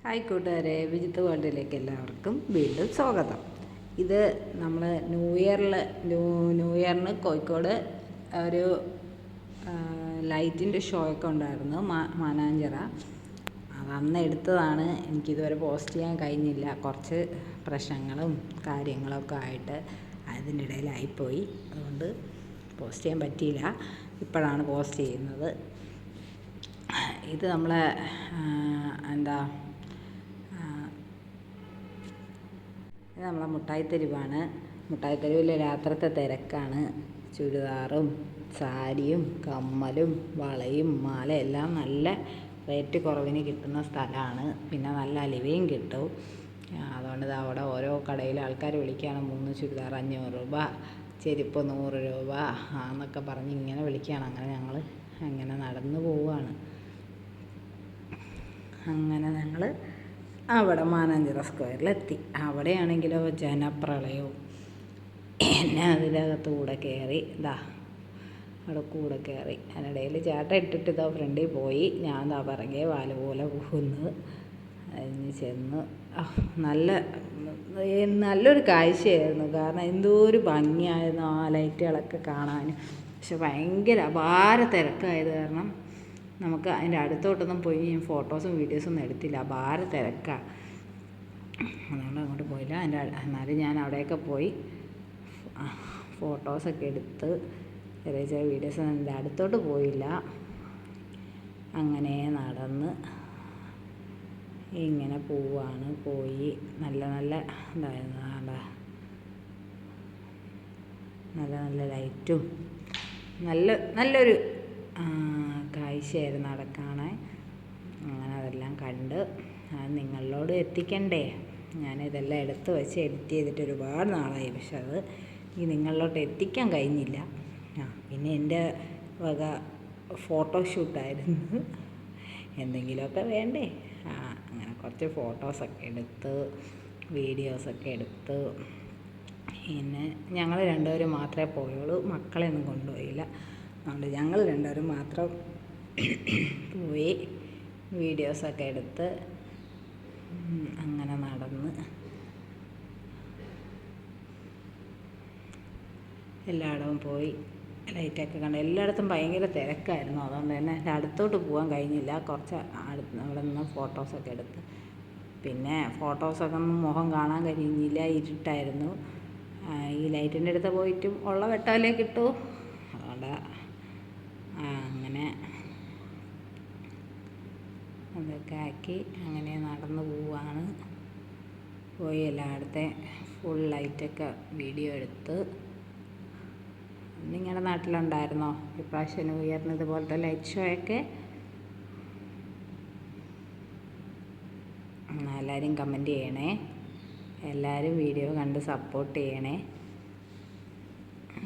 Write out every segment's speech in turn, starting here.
Hi കൂട്ടുകാരെ, വിജിത്ത് വേൾഡിലേക്ക് എല്ലാവർക്കും വീണ്ടും സ്വാഗതം. ഇത് നമ്മൾ ന്യൂ ഇയറിന് കോഴിക്കോട് ഒരു ലൈറ്റിൻ്റെ ഷോ ഒക്കെ ഉണ്ടായിരുന്നു, മാനാഞ്ചിറ. അന്ന് എടുത്തതാണ്. എനിക്കിതുവരെ പോസ്റ്റ് ചെയ്യാൻ കഴിഞ്ഞില്ല, കുറച്ച് പ്രശ്നങ്ങളും കാര്യങ്ങളൊക്കെ ആയിട്ട് അതിൻ്റെ ഇടയിലായിപ്പോയി. അതുകൊണ്ട് പോസ്റ്റ് ചെയ്യാൻ പറ്റിയില്ല. ഇപ്പോഴാണ് പോസ്റ്റ് ചെയ്യുന്നത്. ഇത് നമ്മളെ ഇത് നമ്മളെ മുട്ടായിത്തെരുവാണ്. മുട്ടായിത്തെരുവിൽ രാത്രിത്തെ തിരക്കാണ്. ചുരിദാറും സാരിയും കമ്മലും വളയും മാലയും എല്ലാം നല്ല റേറ്റ് കുറവിന് കിട്ടുന്ന സ്ഥലമാണ്. പിന്നെ നല്ല അലിവയും കിട്ടും. അതുകൊണ്ട് അവിടെ ഓരോ കടയിൽ ആൾക്കാർ വിളിക്കുകയാണ്, 3 ചുരിദാർ 500 രൂപ, ചെരുപ്പ് 100 രൂപ എന്നൊക്കെ പറഞ്ഞ് ഇങ്ങനെ വിളിക്കുകയാണ്. അങ്ങനെ ഞങ്ങൾ അങ്ങനെ നടന്നു പോവുകയാണ്. അങ്ങനെ ഞങ്ങൾ അവിടെ മാനാഞ്ചിറ സ്ക്വയറിലെത്തി. അവിടെയാണെങ്കിലോ ജനപ്രളയവും. എന്നെ അതിനകത്ത് കൂടെ കയറി, അവിടെ കൂടെ കയറി. അതിനിടയിൽ ചേട്ടൻ ഇട്ടിട്ട് ഇതാ ഫ്രണ്ടിൽ പോയി. ഞാൻ പിറകെ വാല് പോലെ പോകുന്നു. അതിന് ചെന്ന് നല്ലൊരു കാഴ്ചയായിരുന്നു. കാരണം എന്തോ ഒരു ഭംഗിയായിരുന്നു ആ ലൈറ്റുകളൊക്കെ കാണാൻ. പക്ഷെ ഭയങ്കര അപാര തിരക്കായത് കാരണം നമുക്ക് അതിൻ്റെ അടുത്തോട്ടൊന്നും പോയി ഫോട്ടോസും വീഡിയോസൊന്നും എടുത്തില്ല. അപാര തിരക്കാണ്. അതുകൊണ്ട് അങ്ങോട്ട് പോയില്ല. എന്നാലും ഞാൻ അവിടെയൊക്കെ പോയി ഫോട്ടോസൊക്കെ എടുത്ത് ചെറിയ ചെറിയ വീഡിയോസൊന്നും എൻ്റെ അടുത്തോട്ട് പോയില്ല. അങ്ങനെ നടന്ന് ഇങ്ങനെ പോവാണ്. പോയി നല്ല ഇതായിരുന്നു. നല്ല ലൈറ്റും നല്ലൊരു കാഴ്ചയായിരുന്നു അവിടെ കാണാൻ. അങ്ങനെ അതെല്ലാം കണ്ട് നിങ്ങളിലോട് എത്തിക്കണ്ടേ. ഞാനിതെല്ലാം എടുത്ത് വെച്ച് എഡിറ്റ് ചെയ്തിട്ട് ഒരുപാട് നാളായി. പക്ഷെ അത് നിങ്ങളിലോട്ട് എത്തിക്കാൻ കഴിഞ്ഞില്ല. പിന്നെ എൻ്റെ വക ഫോട്ടോഷൂട്ടായിരുന്നു. എന്തെങ്കിലുമൊക്കെ വേണ്ടേ. അങ്ങനെ കുറച്ച് ഫോട്ടോസൊക്കെ എടുത്ത് വീഡിയോസൊക്കെ എടുത്ത്. പിന്നെ ഞങ്ങൾ രണ്ടുപേരും മാത്രമേ പോയുള്ളൂ, മക്കളെയൊന്നും കൊണ്ടുപോയില്ല. അതുകൊണ്ട് ഞങ്ങൾ രണ്ടുപേരും മാത്രം പോയി വീഡിയോസൊക്കെ എടുത്ത് അങ്ങനെ നടന്ന് എല്ലായിടവും പോയി ലൈറ്റൊക്കെ കണ്ട്. എല്ലായിടത്തും ഭയങ്കര തിരക്കായിരുന്നു. അതുകൊണ്ട് തന്നെ എൻ്റെ അടുത്തോട്ട് പോകാൻ കഴിഞ്ഞില്ല. കുറച്ച് അവിടെ നിന്ന് ഫോട്ടോസൊക്കെ എടുത്ത്. പിന്നെ ഫോട്ടോസൊക്കെ മുഖം കാണാൻ കഴിഞ്ഞില്ല, ഇരുട്ടായിരുന്നു. ഈ ലൈറ്റിൻ്റെ അടുത്ത് പോയിട്ടും ഉള്ള വെട്ടമല്ലേ കിട്ടൂ. അതുകൊണ്ട് അങ്ങനെ അതൊക്കെ ആക്കി അങ്ങനെ നടന്നു പോവാണ്. പോയി എല്ലായിടത്തെ ഫുൾ ലൈറ്റൊക്കെ വീഡിയോ എടുത്ത്. നിങ്ങളുടെ നാട്ടിലുണ്ടായിരുന്നോ ഇപ്രാവശ്യം ന്യൂ ഇയറിന് ഇതുപോലത്തെ ലൈറ്റ് ഷോ ഒക്കെ? എല്ലാവരും കമൻറ്റ് ചെയ്യണേ. എല്ലാവരും വീഡിയോ കണ്ട് സപ്പോർട്ട് ചെയ്യണേ.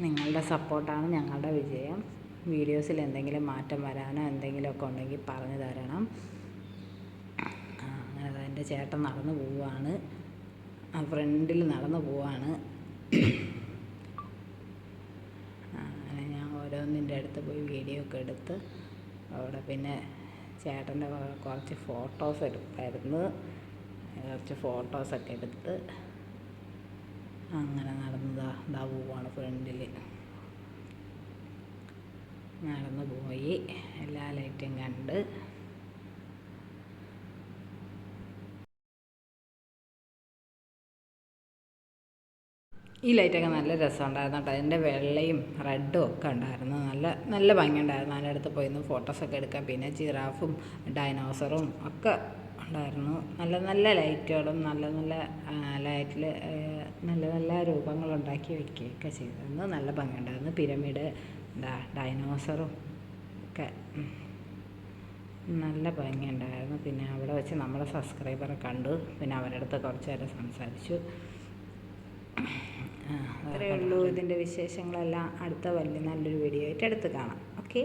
നിങ്ങളുടെ സപ്പോർട്ടാണ് ഞങ്ങളുടെ വിജയം. വീഡിയോസിൽ എന്തെങ്കിലും മാറ്റം വരാനോ എന്തെങ്കിലുമൊക്കെ ഉണ്ടെങ്കിൽ പറഞ്ഞു തരണം. അങ്ങനെ എൻ്റെ ചേട്ടൻ നടന്നു പോവുകയാണ്, ഫ്രണ്ടിൽ നടന്നു പോവാണ്. അങ്ങനെ ഞാൻ ഓരോന്നിൻ്റെ അടുത്ത് പോയി വീഡിയോ ഒക്കെ എടുത്ത് അവിടെ പിന്നെ ചേട്ടൻ്റെ കുറച്ച് ഫോട്ടോസ് എടുത്തായിരുന്നു. കുറച്ച് ഫോട്ടോസൊക്കെ എടുത്ത് അങ്ങനെ നടന്നതാ പോവാണ്. ഫ്രണ്ടിൽ നടന്നു പോയി എല്ലാ ലൈറ്റും കണ്ട്. ഈ ലൈറ്റൊക്കെ നല്ല രസമുണ്ടായിരുന്നു കേട്ടോ. അതിൻ്റെ വെള്ളയും റെഡും ഒക്കെ ഉണ്ടായിരുന്നു. നല്ല ഭംഗിയുണ്ടായിരുന്നു. അതിൻ്റെ അടുത്ത് പോയിരുന്നു ഫോട്ടോസൊക്കെ എടുക്കാം. പിന്നെ ജിറാഫും ഡൈനോസറും ഒക്കെ ഉണ്ടായിരുന്നു. നല്ല ലൈറ്റുകളും നല്ല ലൈറ്റിൽ നല്ല രൂപങ്ങളുണ്ടാക്കി വയ്ക്കുകയൊക്കെ ചെയ്തിരുന്നു. നല്ല ഭംഗിയുണ്ടായിരുന്നു. പിരമിഡ്, ഡൈനോസറും ഒക്കെ നല്ല ഭംഗിയുണ്ടായിരുന്നു. പിന്നെ അവിടെ വെച്ച് നമ്മളെ സബ്സ്ക്രൈബറെ കണ്ടു. പിന്നെ അവരുടെ അടുത്ത് കുറച്ച് നേരം സംസാരിച്ചു. അത്രയേ ഉള്ളൂ. ഇതിൻ്റെ വിശേഷങ്ങളെല്ലാം അടുത്ത നല്ലൊരു വീഡിയോ ആയിട്ട് അടുത്ത് കാണാം. ഓക്കെ.